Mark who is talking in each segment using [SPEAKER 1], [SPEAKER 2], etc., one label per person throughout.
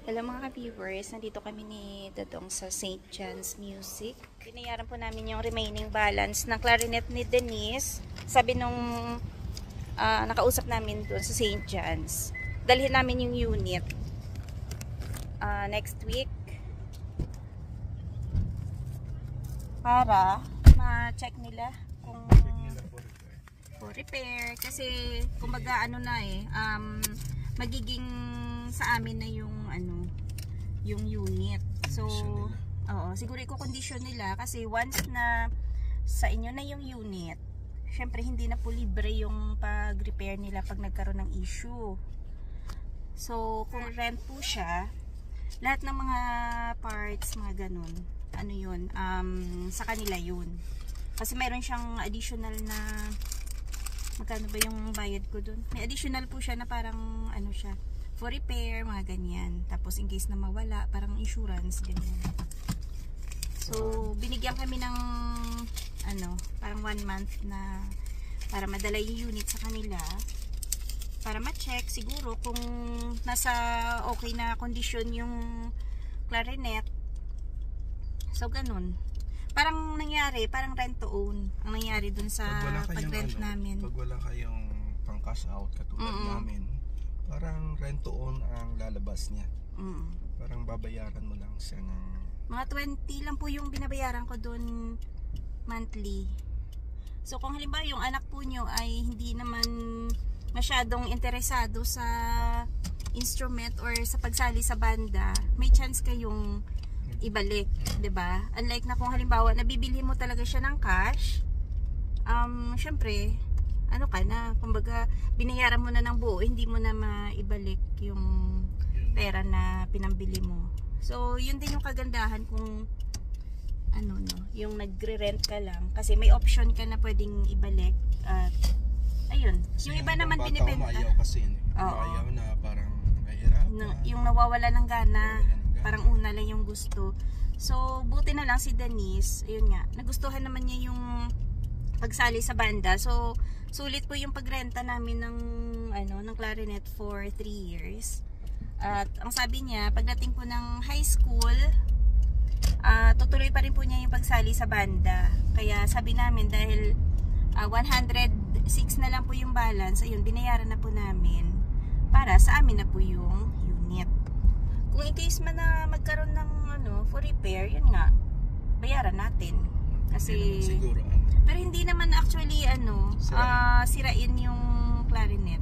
[SPEAKER 1] Hello mga ka-viewers, nandito kami ni Dadong sa St. John's Music. Binayaran po namin yung remaining balance ng clarinet ni Denise. Sabi nung nakausap namin doon sa St. John's, dalhin namin yung unit next week para ma-check nila kung for repair. Kasi kumbaga magiging sa amin na yung yung unit. So, siguro i-condition nila kasi once na sa inyo na yung unit, syempre hindi na po libre yung pag-repair nila pag nagkaroon ng issue. So, kung rent po siya, lahat ng mga parts, mga ganun, sa kanila yun. Kasi mayroon siyang additional na, magkano ba yung bayad ko dun? May additional po siya na parang siya, for repair, mga ganyan. Tapos in case na mawala, parang insurance, ganyan. So, binigyan kami ng parang 1 month na para madala yung unit sa kanila para ma-check siguro kung nasa okay na condition yung clarinet. So, ganun. Parang nangyari, parang rent to own ang nangyari dun sa pag-rent namin.
[SPEAKER 2] Pag wala kayong pang cash out katulad namin, parang rent to own ang lalabas niya. Parang babayaran mo lang siya ng
[SPEAKER 1] mga 20 lang po yung binabayaran ko doon monthly. So kung halimbawa yung anak po nyo ay hindi naman masyadong interesado sa instrument or sa pagsali sa banda, may chance kayong ibalik, 'di ba? Unlike na kung halimbawa nabibili mo talaga siya ng cash, syempre kumbaga binayaran mo na ng buo, hindi mo na maibalik yung pera na pinambili mo. So, yun din yung kagandahan kung yung nagre-rent ka lang kasi may option ka na pwedeng ibalik at ayun. Yung iba naman binibenta.
[SPEAKER 2] Ayaw kasi ayaw na parang mahirap.
[SPEAKER 1] Yung nawawala ng gana, parang una lang yung gusto. So, buti na lang si Denise, ayun nga, nagustuhan naman niya yung pagsali sa banda. So, sulit po yung pagrenta namin ng clarinet for 3 years. At ang sabi niya, pagdating po ng high school, tutuloy pa rin po niya yung pagsali sa banda. Kaya sabi namin dahil 106 na lang po yung balance, ayun, binayaran na po namin para sa amin na po yung unit. Kung in case man na magkaroon ng for repair, yun nga, bayaran natin. Kasi
[SPEAKER 2] siguro,
[SPEAKER 1] pero hindi naman actually sirain yung clarinet.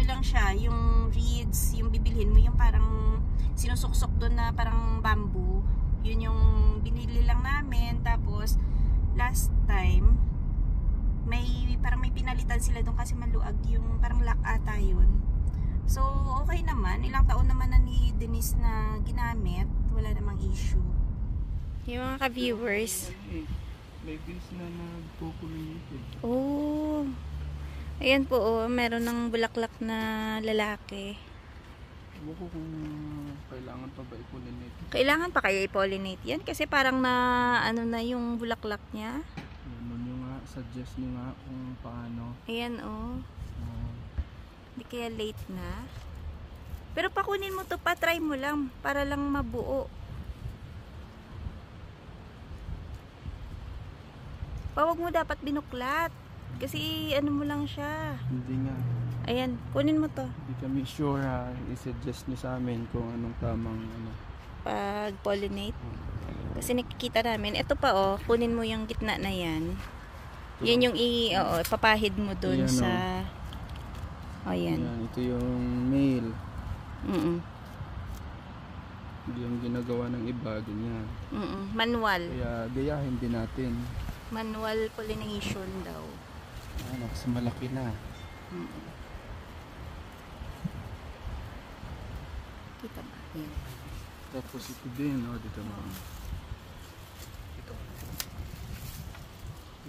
[SPEAKER 1] Lang siya, yung reeds, yung bibilhin mo, yung parang sinusuksok doon na parang bamboo. Yun yung binili lang namin. Tapos last time parang may pinalitan sila doon kasi maluag yung parang lock ata yun. So okay naman, ilang taon naman na ni Denise na ginamit, wala namang issue. Yung mga ka-viewers,
[SPEAKER 2] may bills na nagpo-culminated.
[SPEAKER 1] oh, ayan po, meron ng bulaklak na lalaki.
[SPEAKER 2] Ewan ko kung kailangan pa ba i-pollinate.
[SPEAKER 1] Kailangan pa kaya i-pollinate yan? Kasi parang na yung bulaklak niya.
[SPEAKER 2] Ano nyo nga, suggest nyo nga kung paano.
[SPEAKER 1] Ayan hindi kaya late na. Pero pakunin mo to, pa-try mo lang para lang mabuo. Pawag mo dapat binuklat. Kasi mo lang siya.
[SPEAKER 2] Hindi nga.
[SPEAKER 1] Ayan, kunin mo to.
[SPEAKER 2] Hindi kami sure i-suggest nyo sa amin kung anong tamang
[SPEAKER 1] pag-pollinate. Kasi nakikita namin, ito pa kunin mo yung gitna na yan. Yan yung ipapahid mo dun
[SPEAKER 2] ayan,
[SPEAKER 1] sa ayan.
[SPEAKER 2] Ito yung male. Hindi yung ginagawa ng iba, ganyan.
[SPEAKER 1] Manual.
[SPEAKER 2] Kaya gayahin din natin.
[SPEAKER 1] Manual pollination daw.
[SPEAKER 2] Kasi malaki na.
[SPEAKER 1] Kita ba? Yan.
[SPEAKER 2] Tapos ito din, dito mo. Ito.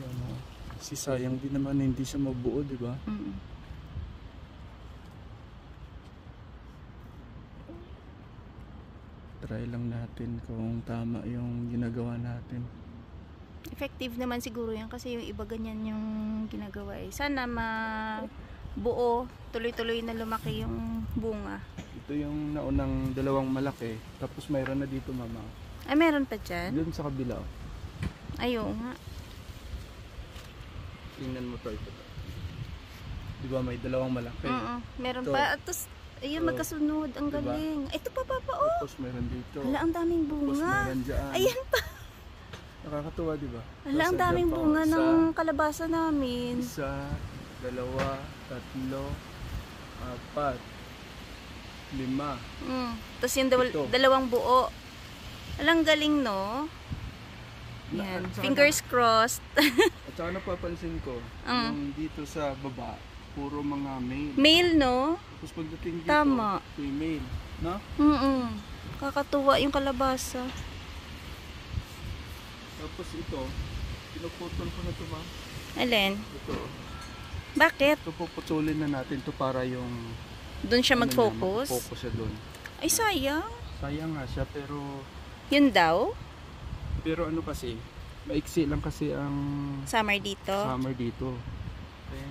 [SPEAKER 2] Yan si sayang din naman hindi siya mabuo, di ba? Try lang natin kung tama yung ginagawa natin.
[SPEAKER 1] Effective naman siguro yan kasi yung iba ganyan yung ginagawa. Sana mabuo, tuloy-tuloy na lumaki yung bunga.
[SPEAKER 2] Ito yung naunang dalawang malaki. Tapos mayroon na dito, mama.
[SPEAKER 1] Ay, meron pa dyan?
[SPEAKER 2] Doon sa kabila.
[SPEAKER 1] Ay, oo nga.
[SPEAKER 2] Tingnan mo to, ito. Diba may dalawang malaki?
[SPEAKER 1] Meron
[SPEAKER 2] ito.
[SPEAKER 1] pa. At tapos, ayun, magkasunod. Ang
[SPEAKER 2] diba?
[SPEAKER 1] galing. Ito pa, oh.
[SPEAKER 2] Tapos meron dito.
[SPEAKER 1] Hala, ang daming bunga.
[SPEAKER 2] Tapos meron dyan.
[SPEAKER 1] Ayan pa.
[SPEAKER 2] Nakakatuwa, diba?
[SPEAKER 1] Hala, ang daming bunga ng kalabasa namin.
[SPEAKER 2] 1, 2, 3, 4, 5.
[SPEAKER 1] Tapos yung dalawang buo. Alang galing, no? Yan. Fingers crossed.
[SPEAKER 2] At saka napapansin ko, yung dito sa baba, puro mga male.
[SPEAKER 1] Male, no?
[SPEAKER 2] Tapos pagdating dito,
[SPEAKER 1] tama.
[SPEAKER 2] Female. No?
[SPEAKER 1] Kakatuwa yung kalabasa.
[SPEAKER 2] Tapos ito, pinuputol ko na ito, ma.
[SPEAKER 1] Alin?
[SPEAKER 2] Ito.
[SPEAKER 1] Bakit?
[SPEAKER 2] Ito puputulin na natin to para yung...
[SPEAKER 1] Doon siya mag-focus?
[SPEAKER 2] Mag-focus siya doon.
[SPEAKER 1] Ay, sayang.
[SPEAKER 2] Sayang nga siya, pero...
[SPEAKER 1] Yun daw?
[SPEAKER 2] Pero ano kasi, maiksi lang kasi ang...
[SPEAKER 1] Summer dito?
[SPEAKER 2] Summer dito.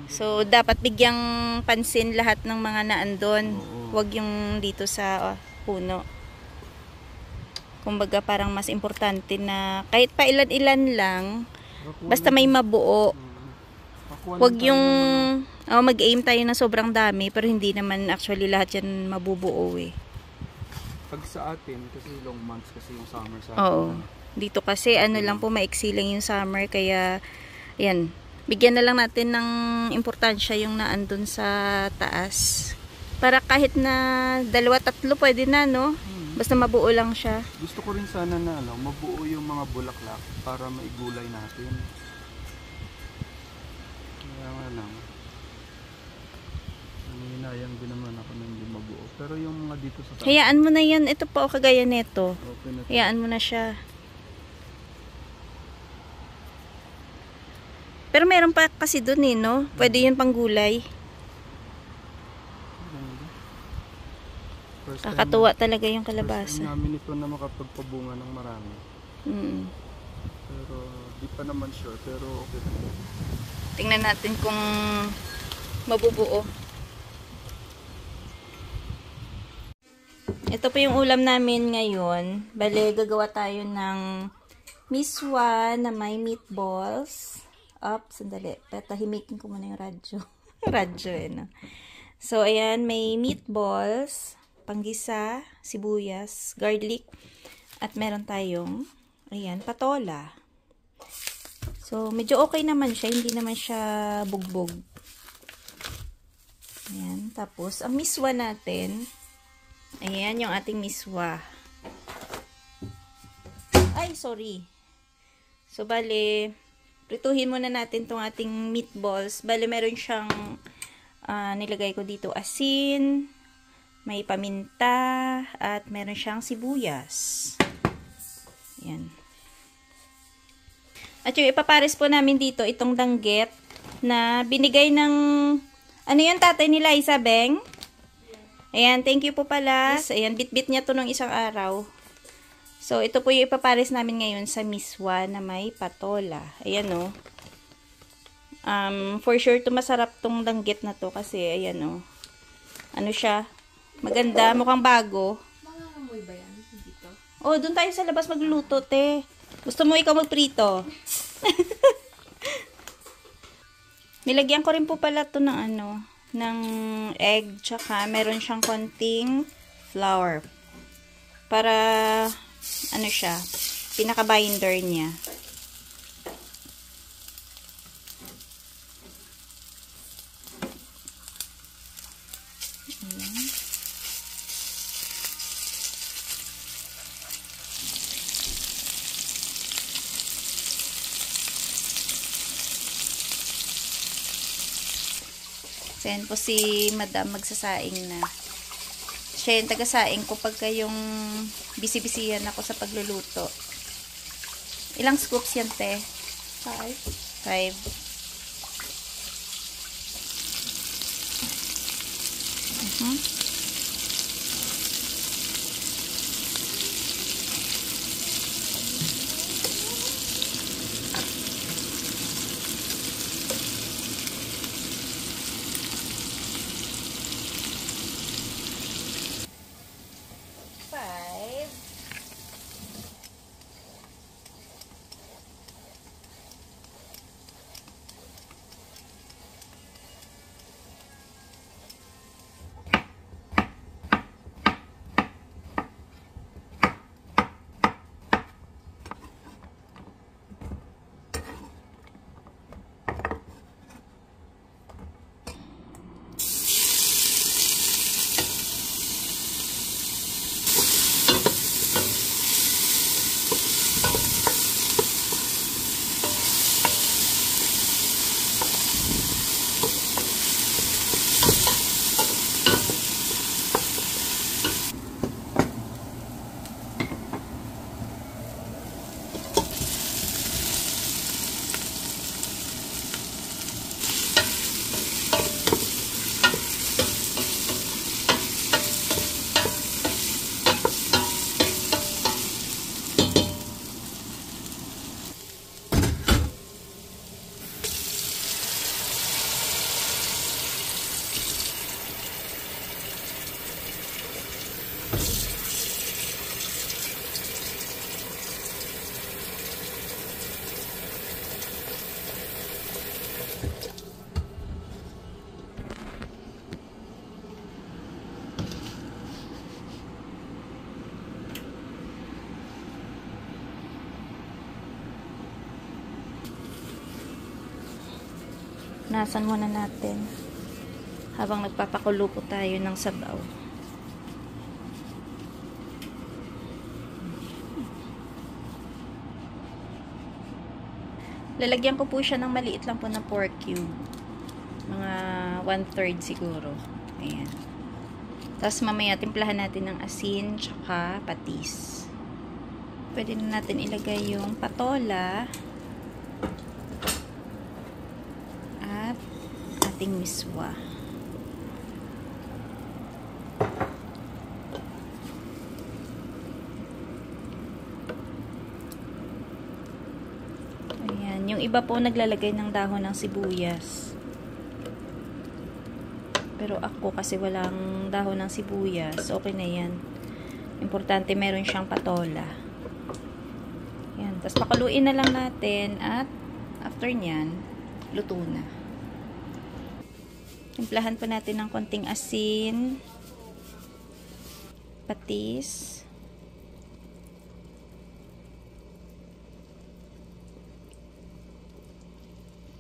[SPEAKER 1] So, dapat bigyang pansin lahat ng mga naandun. Huwag yung dito sa puno. Kumbaga, parang mas importante na kahit pa ilan-ilan lang, basta may mabuo. Huwag yung mag-aim tayo na sobrang dami, pero hindi naman actually lahat yan mabubuo eh.
[SPEAKER 2] Pag sa atin, kasi long months kasi yung summer sa atin.
[SPEAKER 1] Oo. Dito kasi ano lang po, maiksi lang yung summer, kaya yan, bigyan na lang natin ng importansya yung naandun sa taas. Para kahit na 2-3 pwede na, no? Basta mabuo lang siya.
[SPEAKER 2] Gusto ko rin sana na mabuo yung mga bulaklak para maigulay natin. Kaya nga lang. Naninayang din naman ako na hindi mabuo. Pero yung mga dito sa taas.
[SPEAKER 1] Hayaan mo na yan. Ito pa o kagaya neto.
[SPEAKER 2] Okay na.
[SPEAKER 1] Hayaan mo na siya. Pero meron pa kasi dun eh, no? Pwede yun pang gulay. Kakatuwa talaga yung kalabasa.
[SPEAKER 2] First time namin ito na makapagpabunga ng marami. Pero di pa naman sure, pero okay na.
[SPEAKER 1] Tingnan natin kung mabubuo. Ito po yung ulam namin ngayon. Bale, gagawa tayo ng miswa na may meatballs. Sandali. Patahimikin ko muna yung radyo. Radyo eh, no? So, ayan, may meatballs, panggisa, sibuyas, garlic, at meron tayong, ayan, patola. So, medyo okay naman siya. Hindi naman siya bugbog. Ayan. Tapos, ang miswa natin, ayan, yung ating miswa. Ay, sorry. So, bale, prituhin muna natin tong ating meatballs. Bale, meron siyang, nilagay ko dito asin, may paminta, at meron siyang sibuyas. Ayan. At yung ipapares po namin dito, itong danggit na binigay ng, ano yun, tatay nila, Isabeng? Ayan, thank you po pala. Ayan, bit-bit niya to nung isang araw. So, ito po yung ipapares namin ngayon sa miswa na may patola. Ayan o. For sure to masarap tong danggit na to kasi, ayan o. Ano siya? Maganda, mukhang bago.
[SPEAKER 3] Mangangamoy ba yan dito?
[SPEAKER 1] Oh, doon tayo sa labas magluluto, te. Gusto mo ikaw magprito? Nilagyan ko rin po pala to ng ano, ng egg, tsaka meron siyang konting flour. Para, ano siya, pinaka-binder niya. Ayan. So, yan po si Madam magsasaing na. Siya yung taga-saing ko pagka yung busy-busy yan ako sa pagluluto. Ilang scoops yan, te? 5. 5. Nasan muna natin habang nagpapakulo po tayo ng sabaw. Lalagyan ko po siya ng maliit lang po na pork cube. Mga 1/3 siguro. Ayan. Tapos mamaya timplahan natin ng asin tsaka patis. Pwede na natin ilagay yung patola at ating miswa. Ayan. Yung iba po naglalagay ng dahon ng sibuyas. Pero ako kasi walang dahon ng sibuyas, okay na yan. Importante meron siyang patola. Yan. Tapos pakaluin na lang natin at after nyan, luto na. Timplahan pa natin ng konting asin, patis,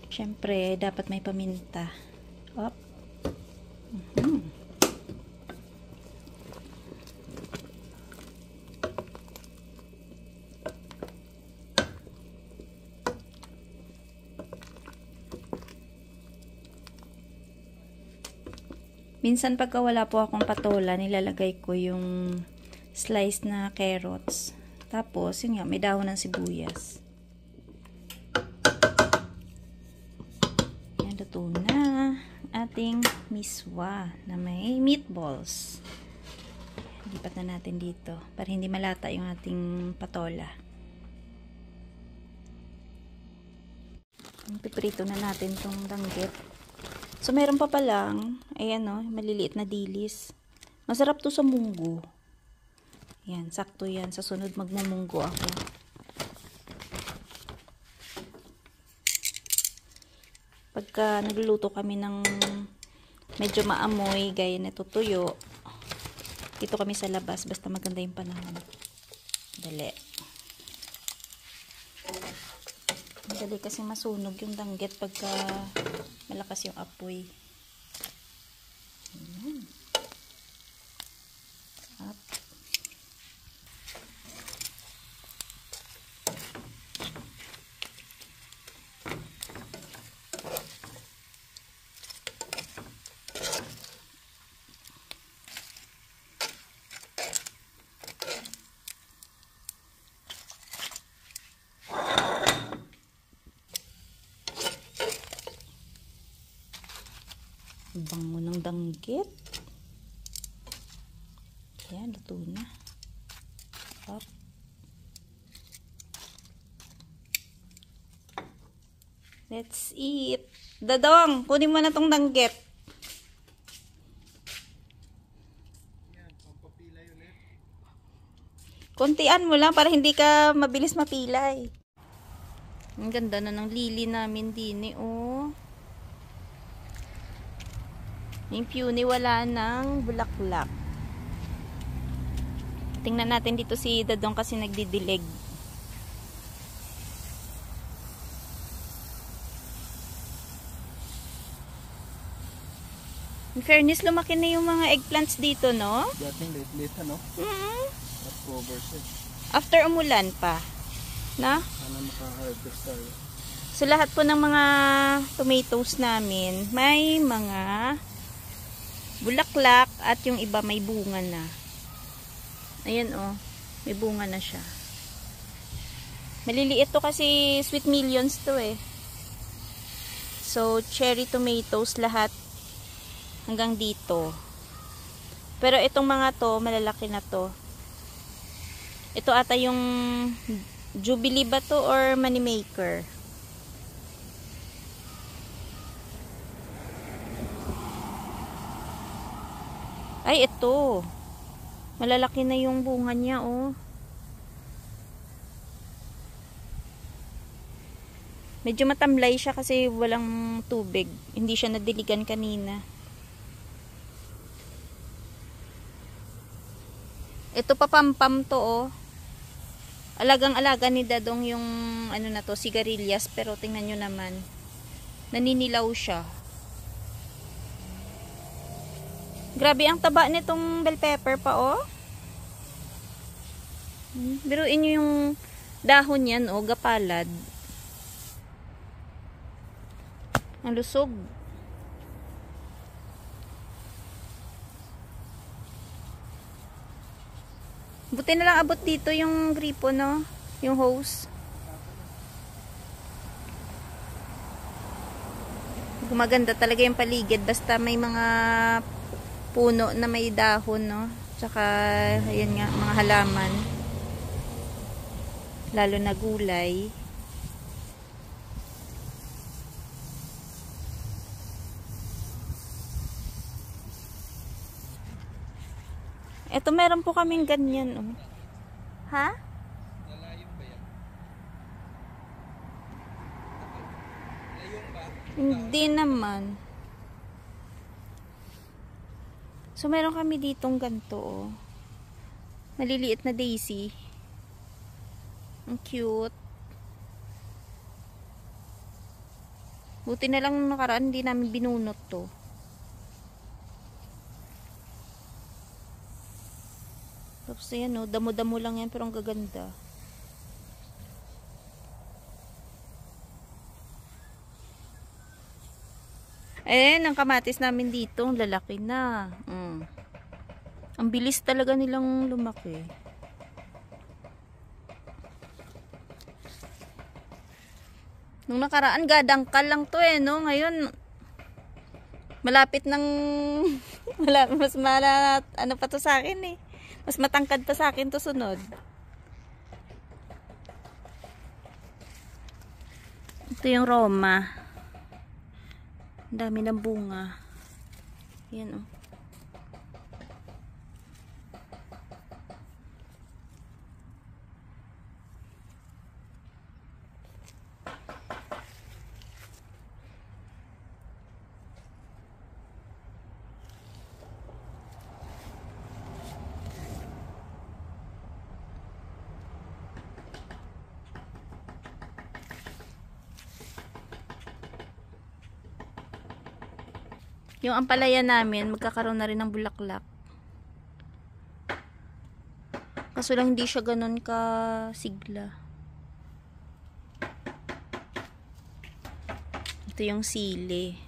[SPEAKER 1] syempre dapat may paminta. Op. Minsan pagka wala po akong patola, nilalagay ko yung slice na carrots. Tapos, yun nga, may dahon ng sibuyas. Yan, luto na ating miswa na may meatballs. Lipat na natin dito para hindi malata yung ating patola. Piprito na natin tong danggit. So, meron pa palang, ayan o, maliliit na dilis. Masarap to sa munggo. Yan, sakto yan. Sa sunod magmumunggo ako. Pagka nagluluto kami ng medyo maamoy, gaya na tutuyo, dito kami sa labas, basta maganda yung panahon. Dali. Dali kasi masunog yung danggit pagka malakas yung apoy. Ayan. Up. Bango ng danggit. Ayan, luto na. Up. Let's eat. Dadong, kunin mo na tong danggit. Kuntian mo lang para hindi ka mabilis mapilay. Ang ganda na ng lili namin din eh, oh. Yung peony wala ng bulaklak. Tingnan natin dito si Dadong kasi nagdidilig. In fairness, lumaki na yung mga eggplants dito, no?
[SPEAKER 2] Dating late-late, ano?
[SPEAKER 1] After umulan pa. Na?
[SPEAKER 2] Sana maka-harvest tayo.
[SPEAKER 1] So, lahat po ng mga tomatoes namin, may mga bulaklak at yung iba may bunga na. Ayan oh, may bunga na siya. Maliliit to kasi sweet millions to eh. So, cherry tomatoes lahat hanggang dito. Pero itong mga to, malalaki na to. Ito ata yung Jubilee ba to or Moneymaker? Ay, ito. Malalaki na yung bunga niya, oh. Medyo matamlay siya kasi walang tubig. Hindi siya nadiligan kanina. Ito pa pampam to, oh. Alagang-alaga ni Dadong yung ano na to, sigarilyas, pero tingnan nyo naman. Naninilaw siya. Grabe ang taba nitong bell pepper pa, oh. Biruin nyo yung dahon yan, oh, gapalad. Ang lusog. Buti na lang abot dito yung gripo, no? Yung hose. Gumaganda talaga yung paligid. Basta may mga puno na may dahon, no? Tsaka, ayan nga, mga halaman. Lalo na gulay. Ito, meron po kaming ganyan, oh. Ha?
[SPEAKER 2] Nalayong ba yan? Layong ba?
[SPEAKER 1] Hindi naman. So, meron kami ditong ganito, oh. Maliliit na daisy. Ang cute. Buti na lang nakaraan, hindi namin binunot to. Tapos yan, oh, damo-damo lang yan, pero ang gaganda. Ayan, ang kamatis namin dito, lalaki na. Ang bilis talaga nilang lumaki. Nung nakaraan, gadangkal lang to, eh, no? Ngayon, malapit ng mas ano pa to sa akin, eh. Mas matangkad pa sa akin to sunod. Ito yung Roma. Ang dami ng bunga. Yan, oh. Yung ampalaya namin, magkakaroon na rin ng bulaklak. Kaso lang hindi siya ganun kasigla. Ito yung sili.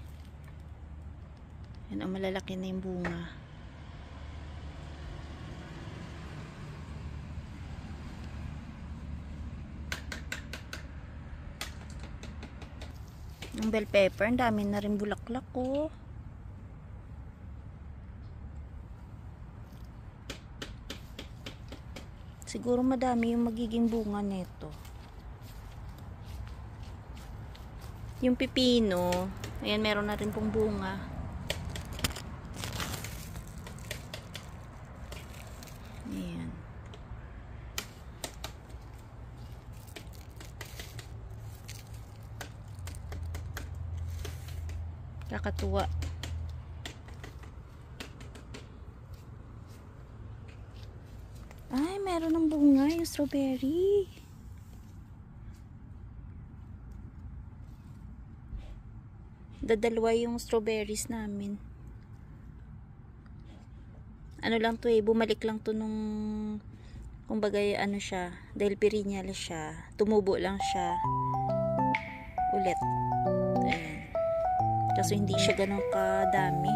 [SPEAKER 1] Yan, ang malalaki na yung bunga. Yung bell pepper, ang dami na rin bulaklak, oh. Siguro madami yung magiging bunga nito. Yung pipino, ayan, meron na rin pong bunga. Ayan. Kakatuwa. Ay, meron ng bunga yung strawberry. Dadalwa yung strawberries namin. Ano lang to, eh, bumalik lang to nung kumbaga ano siya, dahil perennial siya, tumubo lang siya ulit. Ayan. Kaso hindi siya ganun kadami.